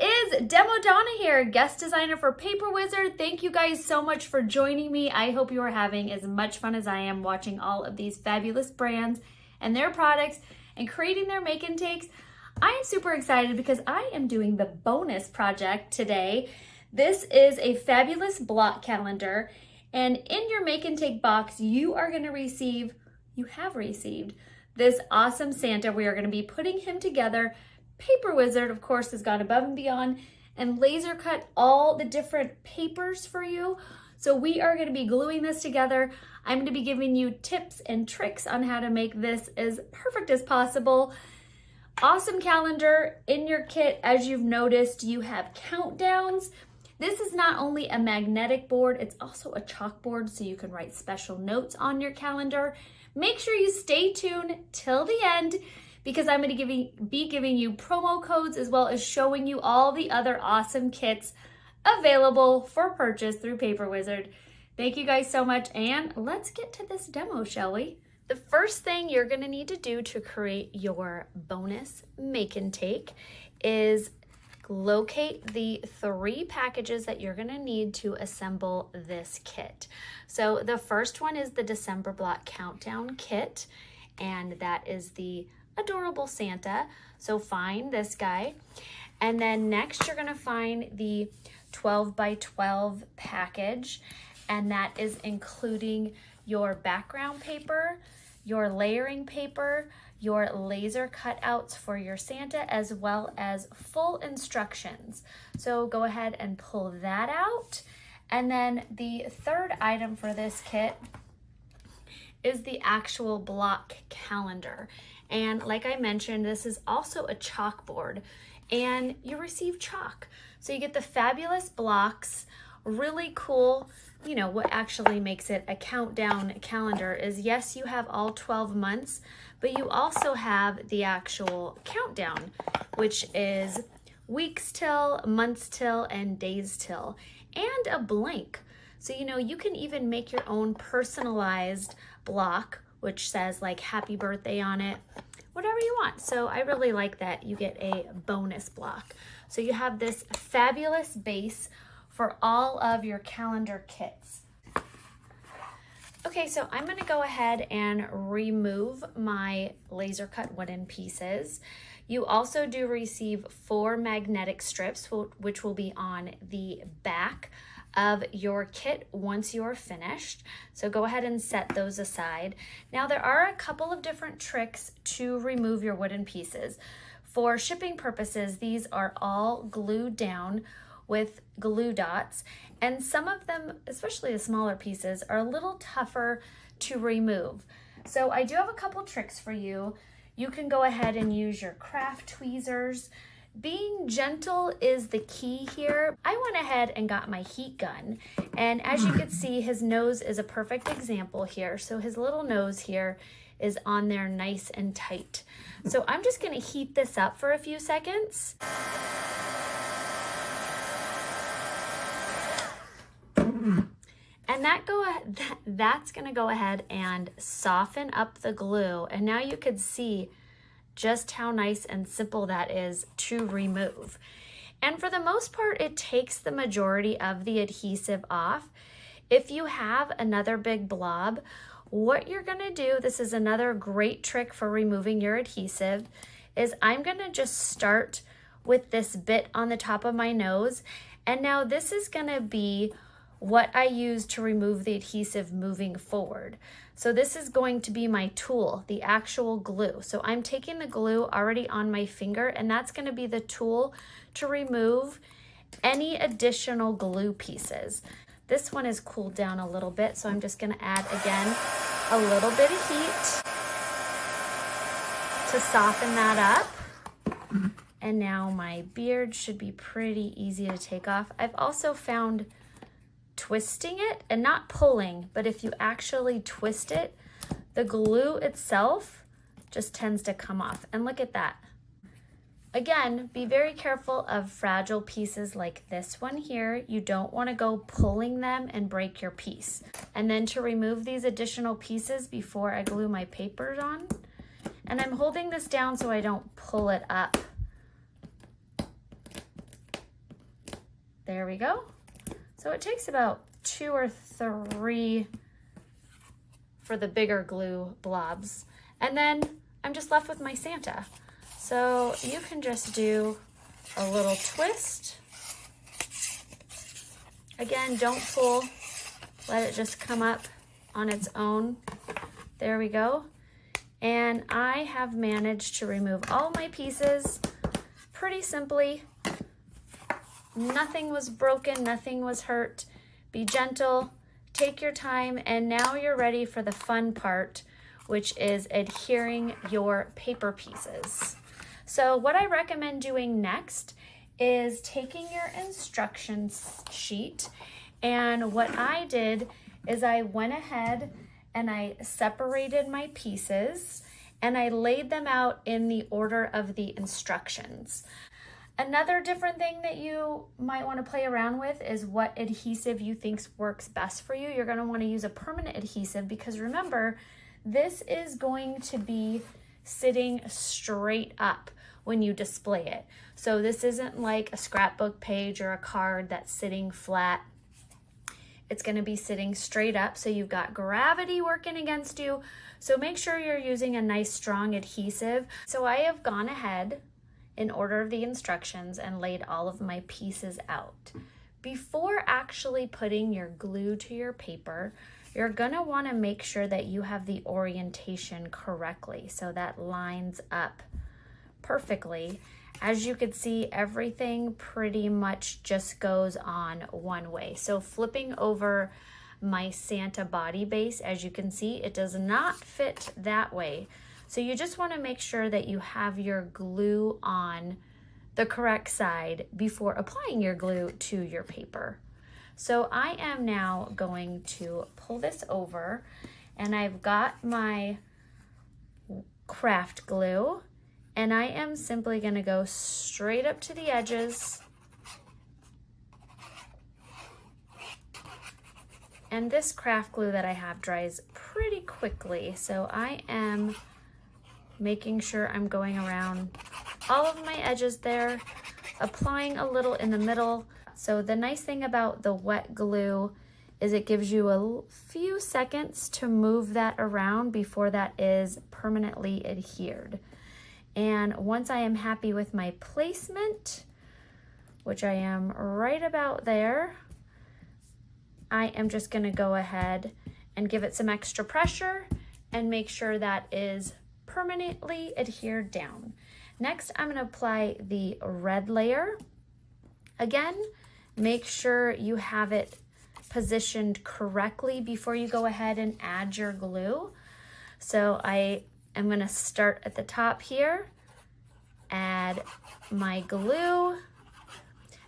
it is Demo Donna here, guest designer for Paper Wizard. Thank you guys so much for joining me. I hope you are having as much fun as I am watching all of these fabulous brands and their products and creating their make and takes. I am super excited because I am doing the bonus project today. This is a fabulous block calendar, and in your make and take box, you have received this awesome Santa. We are going to be putting him together. Paper Wizard, of course, has gone above and beyond and laser cut all the different papers for you. So we are going to be gluing this together. I'm going to be giving you tips and tricks on how to make this as perfect as possible. Awesome calendar in your kit. As you've noticed, you have countdowns. This is not only a magnetic board, it's also a chalkboard, so you can write special notes on your calendar. Make sure you stay tuned till the end, because I'm going to be giving you promo codes as well as showing you all the other awesome kits available for purchase through Paper Wizard. Thank you guys so much, and let's get to this demo, shall we? The first thing you're going to need to do to create your bonus make and take is locate the 3 packages that you're going to need to assemble this kit. So the first one is the December Block Countdown Kit, and that is the adorable Santa. So find this guy, and then next you're going to find the 12 by 12 package, and that is including your background paper, your layering paper, your laser cutouts for your Santa, as well as full instructions. So go ahead and pull that out. And then the third item for this kit is the actual block calendar. And like I mentioned, this is also a chalkboard, and you receive chalk. So you get the fabulous blocks, really cool. You know, what actually makes it a countdown calendar is, yes, you have all 12 months, but you also have the actual countdown, which is weeks till, months till, and days till, and a blank. So, you know, you can even make your own personalized block, which says like happy birthday on it, whatever you want. So I really like that you get a bonus block. So you have this fabulous base for all of your calendar kits. Okay, so I'm going to go ahead and remove my laser cut wooden pieces. You also do receive 4 magnetic strips, which will be on the back of your kit once you're finished. So go ahead and set those aside. Now there are a couple of different tricks to remove your wooden pieces. For shipping purposes, these are all glued down with glue dots, and some of them, especially the smaller pieces, are a little tougher to remove. So I do have a couple tricks for you. You can go ahead and use your craft tweezers. Being gentle is the key here. I went ahead and got my heat gun, and as you can see, his nose is a perfect example here. So his little nose here is on there nice and tight. So I'm just gonna heat this up for a few seconds. And that's gonna go ahead and soften up the glue. And now you can see just how nice and simple that is to remove. And for the most part, it takes the majority of the adhesive off. If you have another big blob, what you're gonna do, this is another great trick for removing your adhesive, is I'm gonna just start with this bit on the top of my nose. And now this is gonna be what I use to remove the adhesive moving forward. So this is going to be my tool, the actual glue. So I'm taking the glue already on my finger, and that's going to be the tool to remove any additional glue pieces. This one is cooled down a little bit, so I'm just going to add again a little bit of heat to soften that up. And now my beard should be pretty easy to take off. I've also found twisting it, and not pulling, but if you actually twist it, the glue itself just tends to come off. And look at that. Again, be very careful of fragile pieces like this one here. You don't want to go pulling them and break your piece. And then to remove these additional pieces before I glue my papers on, and I'm holding this down so I don't pull it up. There we go. So it takes about 2 or 3 for the bigger glue blobs. And then I'm just left with my Santa. So you can just do a little twist. Again, don't pull, let it just come up on its own. There we go. And I have managed to remove all my pieces pretty simply. Nothing was broken, nothing was hurt. Be gentle, take your time, and now you're ready for the fun part, which is adhering your paper pieces. So what I recommend doing next is taking your instructions sheet, and what I did is I went ahead and I separated my pieces and I laid them out in the order of the instructions. Another different thing that you might want to play around with is what adhesive you think works best for you. You're going to want to use a permanent adhesive because remember, this is going to be sitting straight up when you display it. So this isn't like a scrapbook page or a card that's sitting flat. It's going to be sitting straight up, so you've got gravity working against you. So make sure you're using a nice strong adhesive. So I have gone ahead in order of the instructions and laid all of my pieces out. Before actually putting your glue to your paper, you're gonna wanna make sure that you have the orientation correctly so that lines up perfectly. As you can see, everything pretty much just goes on one way. So flipping over my Santa body base, as you can see, it does not fit that way. So you just want to make sure that you have your glue on the correct side before applying your glue to your paper. So I am now going to pull this over, and I've got my craft glue, and I am simply going to go straight up to the edges. And this craft glue that I have dries pretty quickly, so I am making sure I'm going around all of my edges there, applying a little in the middle. So the nice thing about the wet glue is it gives you a few seconds to move that around before that is permanently adhered. And once I am happy with my placement, which I am right about there, I am just gonna go ahead and give it some extra pressure and make sure that is permanently adhered down. Next, I'm gonna apply the red layer. Again, make sure you have it positioned correctly before you go ahead and add your glue. So I am gonna start at the top here, add my glue.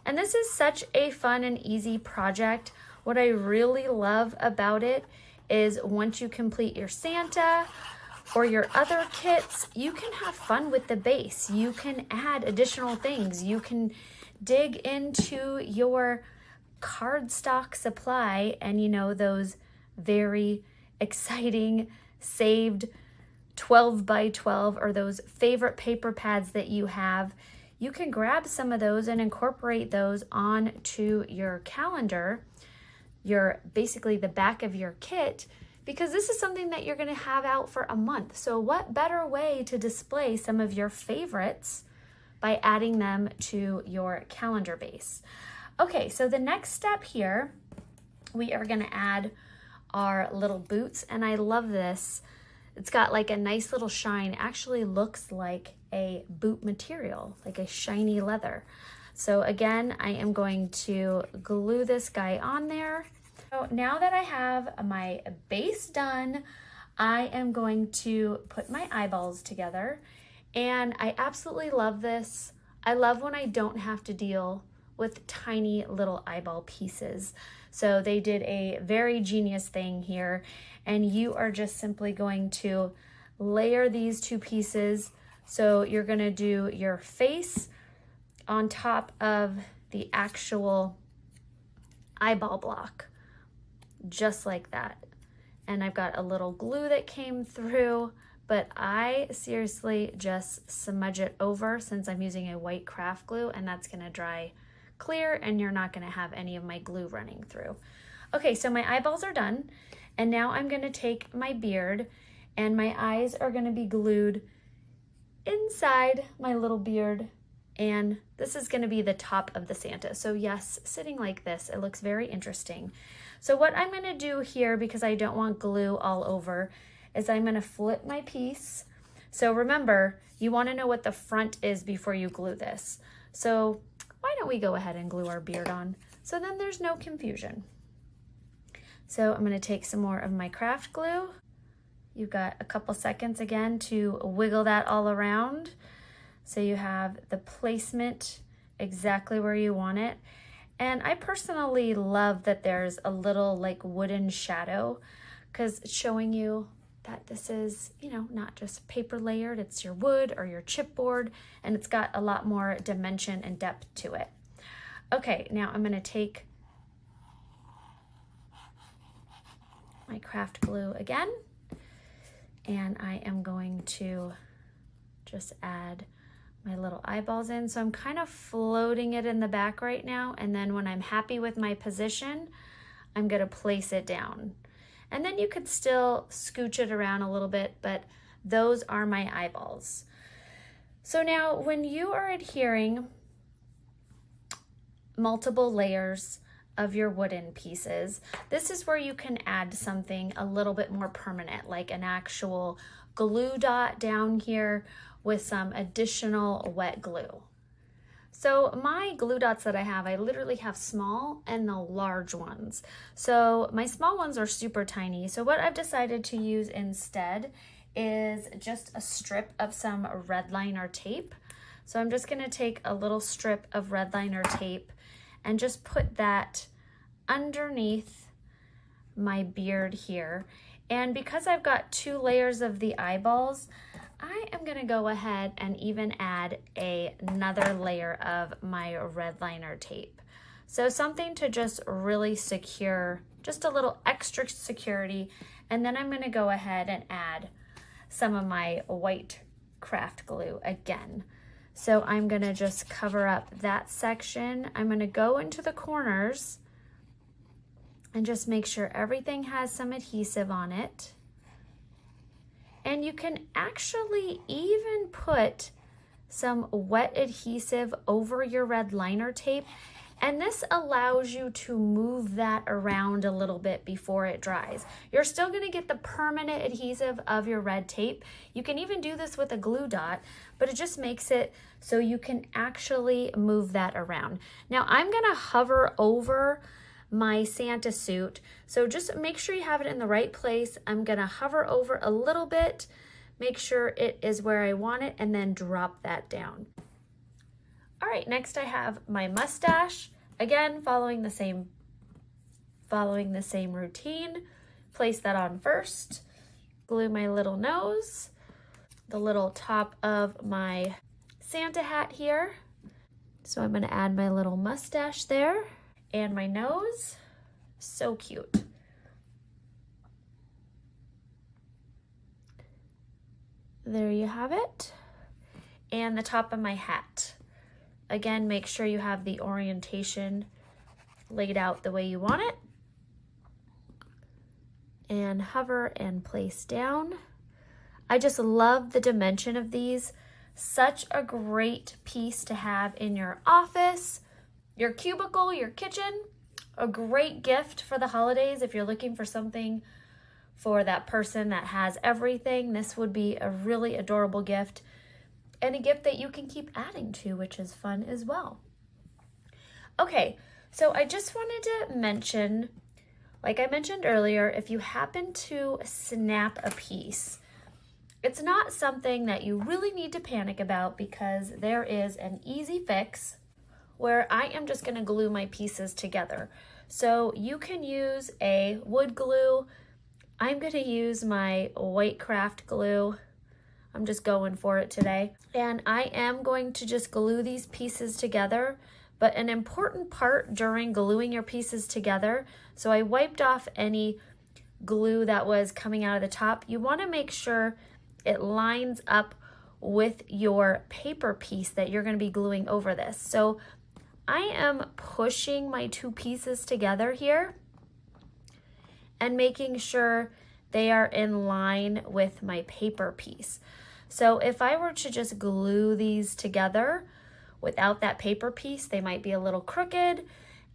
And this is such a fun and easy project. What I really love about it is once you complete your Santa or your other kits, you can have fun with the base. You can add additional things. You can dig into your cardstock supply and, you know, those very exciting saved 12 by 12 or those favorite paper pads that you have. You can grab some of those and incorporate those onto your calendar, basically the back of your kit, because this is something that you're going to have out for a month. So what better way to display some of your favorites by adding them to your calendar base? Okay, so the next step here, we are going to add our little boots, and I love this. It's got like a nice little shine. It actually looks like a boot material, like a shiny leather. So again, I am going to glue this guy on there. So now that I have my base done, I am going to put my eyeballs together, and I absolutely love this. I love when I don't have to deal with tiny little eyeball pieces. So they did a very genius thing here, and you are just simply going to layer these two pieces. So you're gonna do your face on top of the actual eyeball block, just like that. And I've got a little glue that came through, but I seriously just smudge it over since I'm using a white craft glue, and that's gonna dry clear and you're not gonna have any of my glue running through. Okay, so my eyeballs are done. And now I'm gonna take my beard and my eyes are gonna be glued inside my little beard. And this is gonna be the top of the Santa. So yes, sitting like this, it looks very interesting. So what I'm gonna do here, because I don't want glue all over, is I'm gonna flip my piece. So remember, you wanna know what the front is before you glue this. So why don't we go ahead and glue our beard on? So then there's no confusion. So I'm gonna take some more of my craft glue. You've got a couple seconds again to wiggle that all around. So you have the placement exactly where you want it. And I personally love that there's a little like wooden shadow, because it's showing you that this is, you know, not just paper layered, it's your wood or your chipboard, and it's got a lot more dimension and depth to it. Okay, now I'm gonna take my craft glue again, and I am going to just add my little eyeballs in. So I'm kind of floating it in the back right now, and then when I'm happy with my position, I'm gonna place it down. And then you could still scooch it around a little bit, but those are my eyeballs. So now when you are adhering multiple layers of your wooden pieces, this is where you can add something a little bit more permanent, like an actual glue dot down here with some additional wet glue. So my glue dots that I have, I literally have small and the large ones. So my small ones are super tiny. So what I've decided to use instead is just a strip of some red liner tape. So I'm just gonna take a little strip of red liner tape and just put that underneath my beard here. And because I've got 2 layers of the eyeballs, I am gonna go ahead and even add another layer of my red liner tape. So something to just really secure, just a little extra security. And then I'm gonna go ahead and add some of my white craft glue again. So I'm gonna just cover up that section. I'm gonna go into the corners and just make sure everything has some adhesive on it. And you can actually even put some wet adhesive over your red liner tape, and this allows you to move that around a little bit before it dries. You're still gonna get the permanent adhesive of your red tape. You can even do this with a glue dot, but it just makes it so you can actually move that around. Now I'm gonna hover over my Santa suit, so just make sure you have it in the right place. I'm gonna hover over a little bit, make sure it is where I want it, and then drop that down. All right, next I have my mustache. Again, following the same routine. Place that on first. Glue my little nose, the little top of my Santa hat here. So I'm gonna add my little mustache there. And my nose, so cute. There you have it. And the top of my hat. Again, make sure you have the orientation laid out the way you want it. And hover and place down. I just love the dimension of these. Such a great piece to have in your office, your cubicle, your kitchen. A great gift for the holidays. If you're looking for something for that person that has everything, this would be a really adorable gift, and a gift that you can keep adding to, which is fun as well. Okay, so I just wanted to mention, like I mentioned earlier, if you happen to snap a piece, it's not something that you really need to panic about, because there is an easy fix where I am just gonna glue my pieces together. So you can use a wood glue. I'm gonna use my white craft glue. I'm just going for it today. And I am going to just glue these pieces together. But an important part during gluing your pieces together, so I wiped off any glue that was coming out of the top. You wanna make sure it lines up with your paper piece that you're gonna be gluing over this. So I am pushing my two pieces together here and making sure they are in line with my paper piece. So if I were to just glue these together without that paper piece, they might be a little crooked,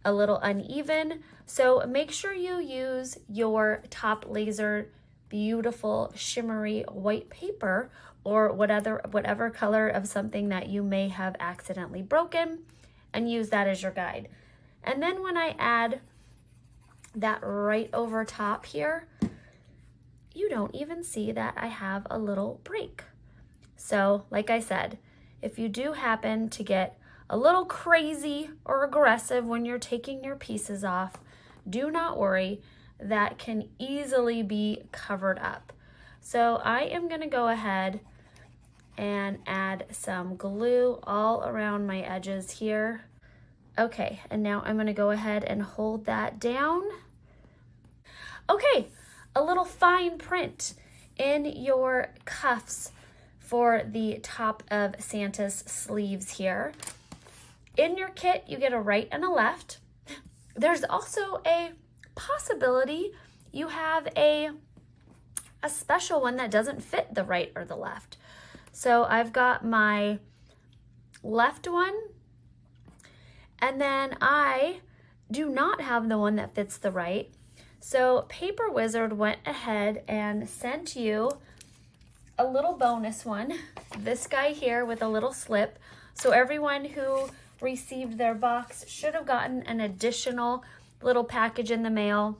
a little uneven. So make sure you use your top laser beautiful shimmery white paper or whatever color of something that you may have accidentally broken, and use that as your guide. And then when I add that right over top here, you don't even see that I have a little break. So like I said, if you do happen to get a little crazy or aggressive when you're taking your pieces off, do not worry, that can easily be covered up. So I am gonna go ahead and add some glue all around my edges here. Okay, and now I'm gonna go ahead and hold that down. Okay, a little fine print in your cuffs for the top of Santa's sleeves here. In your kit, you get a right and a left. There's also a possibility you have a special one that doesn't fit the right or the left. So I've got my left one, and then I do not have the one that fits the right. So Paper Wizard went ahead and sent you a little bonus one, this guy here with a little slip. So everyone who received their box should have gotten an additional little package in the mail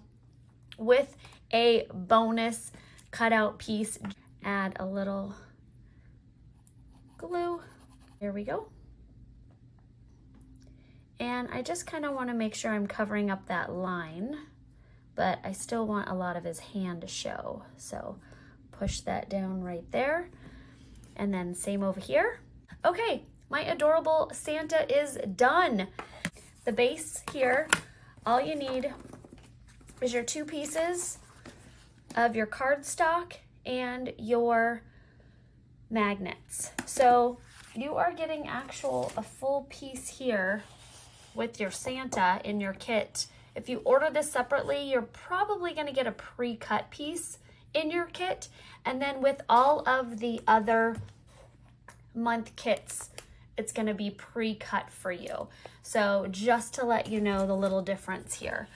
with a bonus cutout piece. Add a little glue. Here we go. And I just kind of want to make sure I'm covering up that line, but I still want a lot of his hand to show. So push that down right there. And then same over here. Okay, my adorable Santa is done. The base here, all you need is your two pieces of your cardstock and your magnets. So you are getting a full piece here with your Santa in your kit. If you order this separately, you're probably going to get a pre-cut piece in your kit, and then with all of the other month kits, it's going to be pre-cut for you. So just to let you know the little difference here.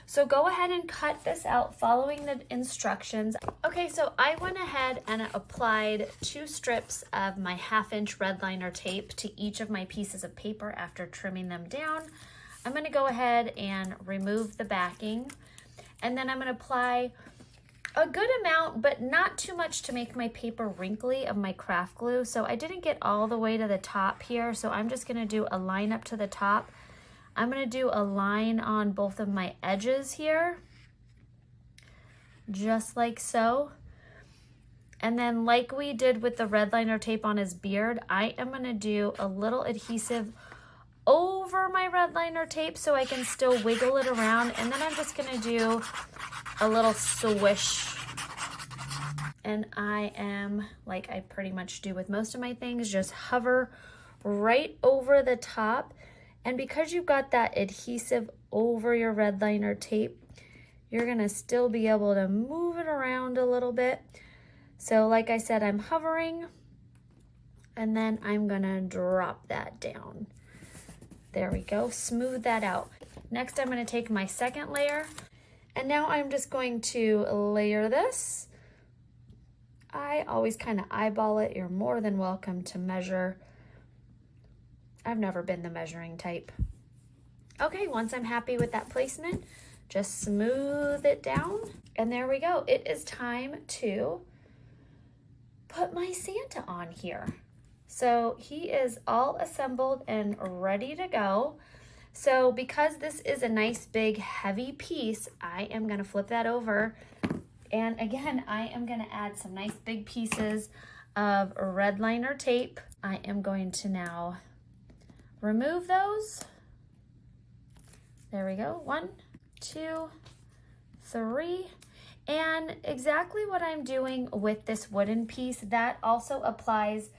So go ahead and cut this out following the instructions. Okay, so I went ahead and applied 2 strips of my 1/2-inch red liner tape to each of my pieces of paper after trimming them down. I'm gonna go ahead and remove the backing, and then I'm gonna apply a good amount, but not too much to make my paper wrinkly, of my craft glue. So I didn't get all the way to the top here, so I'm just gonna do a line up to the top. I'm gonna do a line on both of my edges here, just like so. And then like we did with the red liner tape on his beard, I am gonna do a little adhesive over my red liner tape so I can still wiggle it around. And then I'm just gonna do a little swish. And I am, like I pretty much do with most of my things, just hover right over the top. And because you've got that adhesive over your red liner tape, you're gonna still be able to move it around a little bit. So like I said, I'm hovering, and then I'm gonna drop that down. There we go, smooth that out. Next, I'm gonna take my second layer, and now I'm just going to layer this. I always kind of eyeball it. You're more than welcome to measure. I've never been the measuring type. Okay, once I'm happy with that placement, just smooth it down. And there we go. It is time to put my Santa on here. So he is all assembled and ready to go. So because this is a nice big heavy piece, I am gonna flip that over. And again, I am gonna add some nice big pieces of red liner tape. I am going to now remove those. There we go. 1, 2, 3. And exactly what I'm doing with this wooden piece, that also applies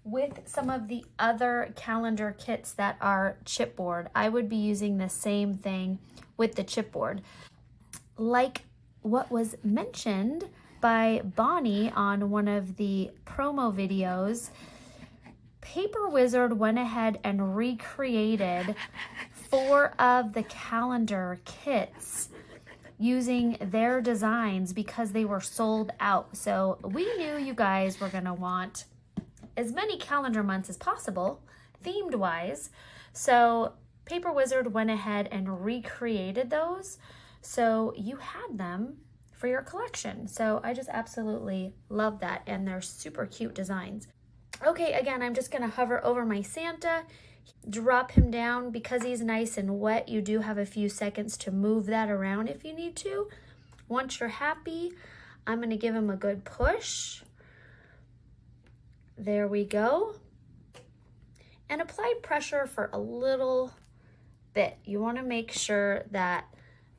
with some of the other calendar kits that are chipboard, I would be using the same thing with the chipboard. Like what was mentioned by Bonnie on one of the promo videos, Paper Wizard went ahead and recreated 4 of the calendar kits using their designs because they were sold out. So we knew you guys were gonna want as many calendar months as possible, themed wise. So Paper Wizard went ahead and recreated those. So you had them for your collection. So I just absolutely love that. And they're super cute designs. Okay, again, I'm just gonna hover over my Santa, drop him down. Because he's nice and wet, you do have a few seconds to move that around if you need to. Once you're happy, I'm gonna give him a good push. There we go. And apply pressure for a little bit. You wanna make sure that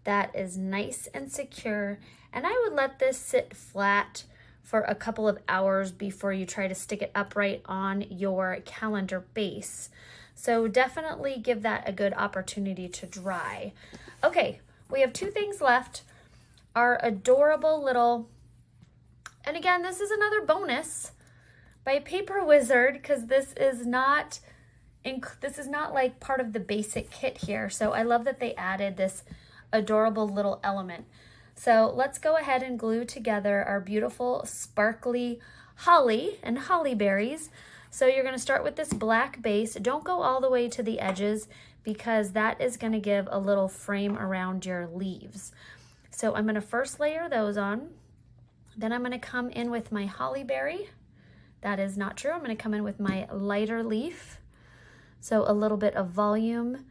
that is nice and secure. And I would let this sit flat for a couple of hours before you try to stick it upright on your calendar base. So definitely give that a good opportunity to dry. Okay, we have 2 things left. Our adorable little, and again, this is another bonus by Paper Wizard, because this is not like part of the basic kit here. So I love that they added this adorable little element. So let's go ahead and glue together our beautiful sparkly holly and holly berries. So you're going to start with this black base. Don't go all the way to the edges because that is going to give a little frame around your leaves. So I'm going to first layer those on. Then I'm going to come in with my holly berry. That is not true. I'm going to come in with my lighter leaf. So a little bit of volume,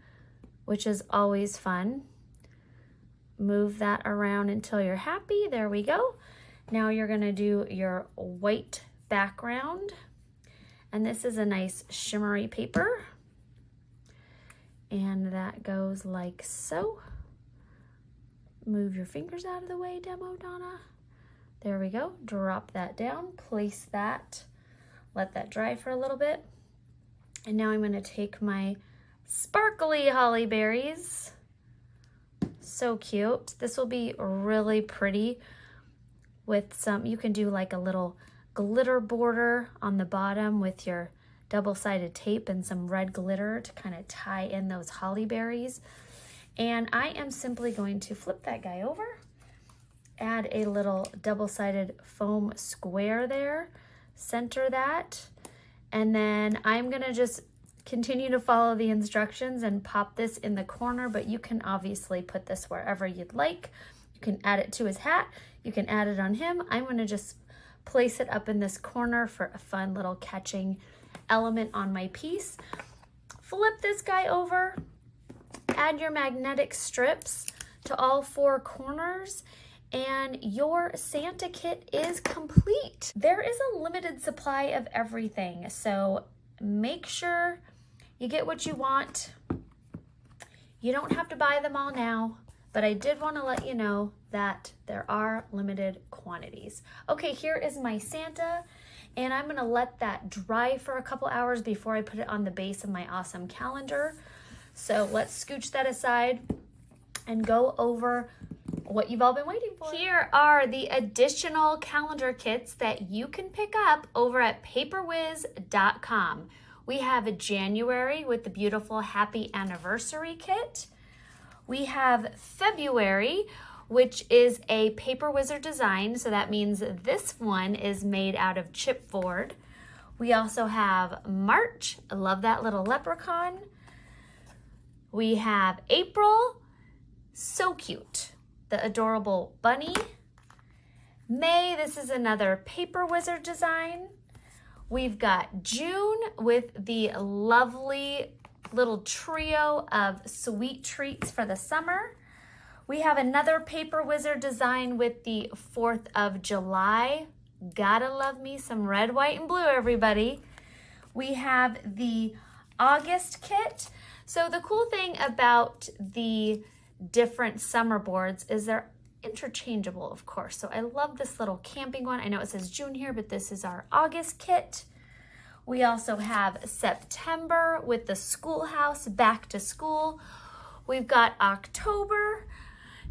which is always fun. Move that around until you're happy. There we go. Now you're gonna do your white background. And this is a nice shimmery paper. And that goes like so. Move your fingers out of the way, Demo Donna. There we go. Drop that down, place that, let that dry for a little bit. And now I'm gonna take my sparkly holly berries. So cute. This will be really pretty with some, you can do like a little glitter border on the bottom with your double-sided tape and some red glitter to kind of tie in those holly berries. And I am simply going to flip that guy over, add a little double-sided foam square there, center that, and then I'm gonna just continue to follow the instructions and pop this in the corner, but you can obviously put this wherever you'd like. You can add it to his hat, you can add it on him. I'm gonna just place it up in this corner for a fun little catching element on my piece. Flip this guy over, add your magnetic strips to all 4 corners, and your Santa kit is complete. There is a limited supply of everything, so make sure you get what you want. You don't have to buy them all now, but I did want to let you know that there are limited quantities. Okay, here is my Santa, and I'm gonna let that dry for a couple hours before I put it on the base of my awesome calendar. So let's scooch that aside and go over what you've all been waiting for. Here are the additional calendar kits that you can pick up over at paperwiz.com. We have a January with the beautiful Happy Anniversary kit. We have February, which is a Paper Wizard design. So that means this one is made out of chipboard. We also have March. I love that little leprechaun. We have April. So cute. The adorable bunny. May, this is another Paper Wizard design. We've got June with the lovely little trio of sweet treats for the summer. We have another Paper Wizard design with the 4th of July. Gotta love me some red, white, and blue, everybody. We have the August kit. So the cool thing about the different summer boards is they're interchangeable, of course. So I love this little camping one. I know it says June here, but this is our August kit. We also have September with the schoolhouse back to school. We've got October,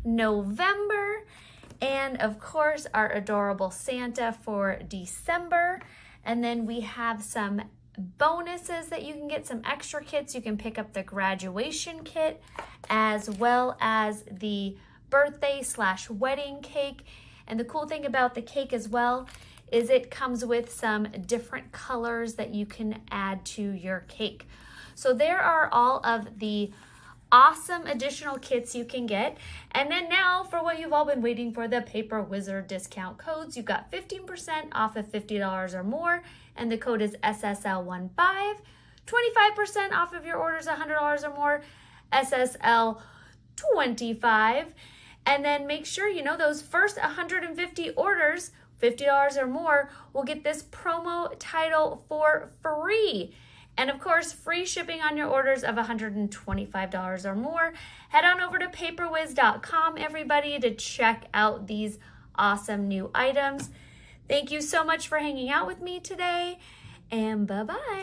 November, and of course our adorable Santa for December. And then we have some bonuses that you can get, some extra kits. You can pick up the graduation kit as well as the birthday/wedding cake. And the cool thing about the cake as well is it comes with some different colors that you can add to your cake. So there are all of the awesome additional kits you can get. And then now for what you've all been waiting for, the Paper Wizard discount codes. You've got 15% off of $50 or more, and the code is SSL15, 25% off of your orders $100 or more, SSL25. And then make sure, you know, those first 150 orders, $50 or more, will get this promo title for free. And of course, free shipping on your orders of $125 or more. Head on over to paperwiz.com, everybody, to check out these awesome new items. Thank you so much for hanging out with me today, and bye-bye.